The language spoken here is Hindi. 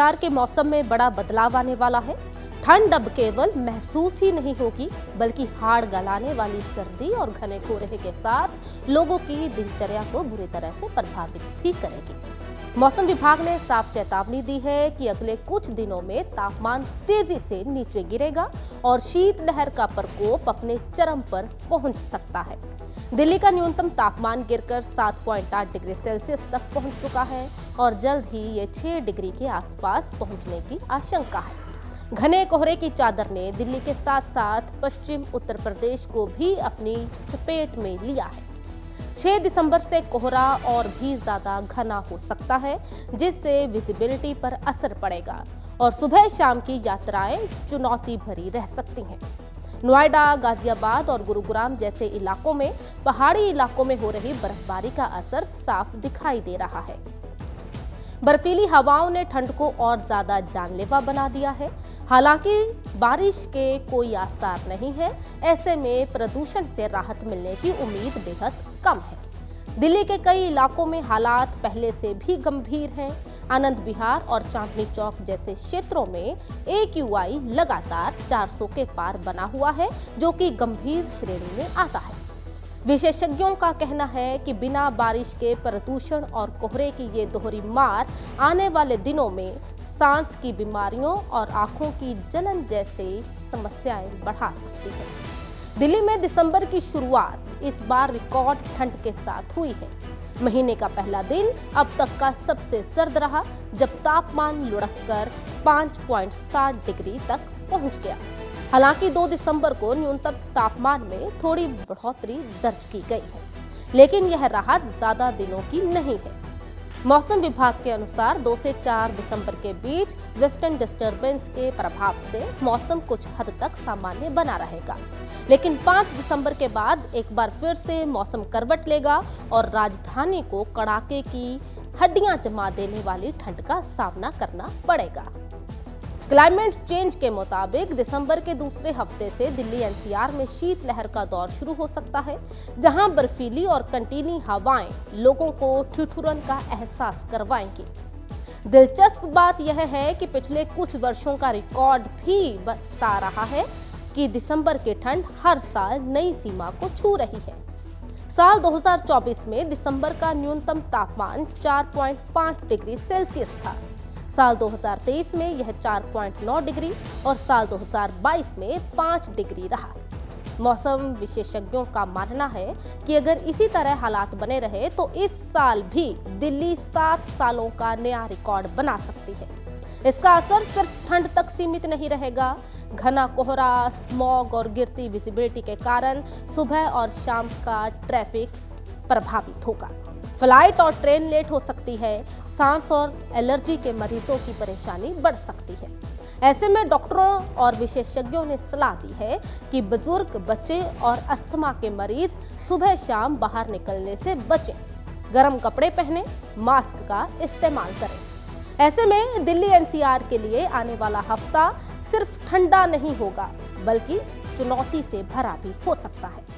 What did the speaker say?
एनसीआर के मौसम में बड़ा बदलाव आने वाला है। ठंड अब केवल महसूस ही नहीं होगी, बल्कि हाड़ गलाने वाली सर्दी और घने कोहरे के साथ लोगों की दिनचर्या को बुरी तरह से प्रभावित भी करेगी। मौसम विभाग ने साफ चेतावनी दी है कि अगले कुछ दिनों में तापमान तेजी से नीचे गिरेगा और शीतलहर का प्रकोप अपने चरम पर पहुंच सकता है। दिल्ली का न्यूनतम तापमान गिरकर 7.8 डिग्री सेल्सियस तक पहुंच चुका है और जल्द ही ये 6 डिग्री के आसपास पहुंचने की आशंका है। घने कोहरे की चादर ने दिल्ली के साथ साथ पश्चिम उत्तर प्रदेश को भी अपनी चपेट में लिया है। 6 दिसंबर से कोहरा और भी ज्यादा घना हो सकता है, जिससे विजिबिलिटी पर असर पड़ेगा और सुबह शाम की यात्राएं चुनौती भरी रह सकती हैं। नोएडा, गाजियाबाद और गुरुग्राम जैसे इलाकों में पहाड़ी इलाकों में हो रही बर्फबारी का असर साफ दिखाई दे रहा है। बर्फीली हवाओं ने ठंड को और ज्यादा जानलेवा बना दिया है। हालांकि बारिश के कोई आसार नहीं है, ऐसे में प्रदूषण से राहत मिलने की उम्मीद बेहद कम है। दिल्ली के कई इलाकों में हालात पहले से भी गंभीर हैं। आनंद विहार और चांदनी चौक जैसे क्षेत्रों में AQI लगातार 400 के पार बना हुआ है, जो कि गंभीर श्रेणी में आता है। विशेषज्ञों का कहना है कि बिना बारिश के प्रदूषण और कोहरे की ये दोहरी मार आने वाले दिनों में सांस की बीमारियों और आंखों की जलन जैसे समस्याएं बढ़ा सकती है। दिल्ली में दिसंबर की शुरुआत इस बार रिकॉर्ड ठंड के साथ हुई है। महीने का पहला दिन अब तक का सबसे सर्द रहा, जब तापमान लुढ़ककर 5.7 डिग्री तक पहुंच गया। हालांकि 2 दिसंबर को न्यूनतम तापमान में थोड़ी बढ़ोतरी दर्ज की गई है, लेकिन यह राहत ज्यादा दिनों की नहीं है। मौसम विभाग के अनुसार 2 से 4 दिसंबर के बीच वेस्टर्न डिस्टर्बेंस के प्रभाव से मौसम कुछ हद तक सामान्य बना रहेगा, लेकिन 5 दिसंबर के बाद एक बार फिर से मौसम करवट लेगा और राजधानी को कड़ाके की हड्डियां जमा देने वाली ठंड का सामना करना पड़ेगा। क्लाइमेट चेंज के मुताबिक दिसंबर के दूसरे हफ्ते से दिल्ली NCR में शीतलहर का दौर शुरू हो सकता है, जहां बर्फीली और कंटीली हवाएं लोगों को ठिठुरन का एहसास करवाएंगी। दिलचस्प बात यह है कि पिछले कुछ वर्षों का रिकॉर्ड भी बता रहा है कि दिसंबर की ठंड हर साल नई सीमा को छू रही है। साल 2024 में दिसंबर का न्यूनतम तापमान 4.5 डिग्री सेल्सियस था। साल 2023 में यह 4.9 डिग्री और साल 2022 में 5 डिग्री रहा। मौसम विशेषज्ञों का मानना है कि अगर इसी तरह हालात बने रहे तो इस साल भी दिल्ली 7 सालों का नया रिकॉर्ड बना सकती है। इसका असर सिर्फ ठंड तक सीमित नहीं रहेगा। घना कोहरा, स्मॉग और गिरती विजिबिलिटी के कारण सुबह और शाम का ट्रैफिक प्रभावित होगा। फ्लाइट और ट्रेन लेट हो सकती है। सांस और एलर्जी के मरीजों की परेशानी बढ़ सकती है। ऐसे में डॉक्टरों और विशेषज्ञों ने सलाह दी है कि बुजुर्ग, बच्चे और अस्थमा के मरीज सुबह शाम बाहर निकलने से बचें। गर्म कपड़े पहनें, मास्क का इस्तेमाल करें। ऐसे में दिल्ली NCR के लिए आने वाला हफ्ता सिर्फ ठंडा नहीं होगा, बल्कि चुनौती से भरा भी हो सकता है।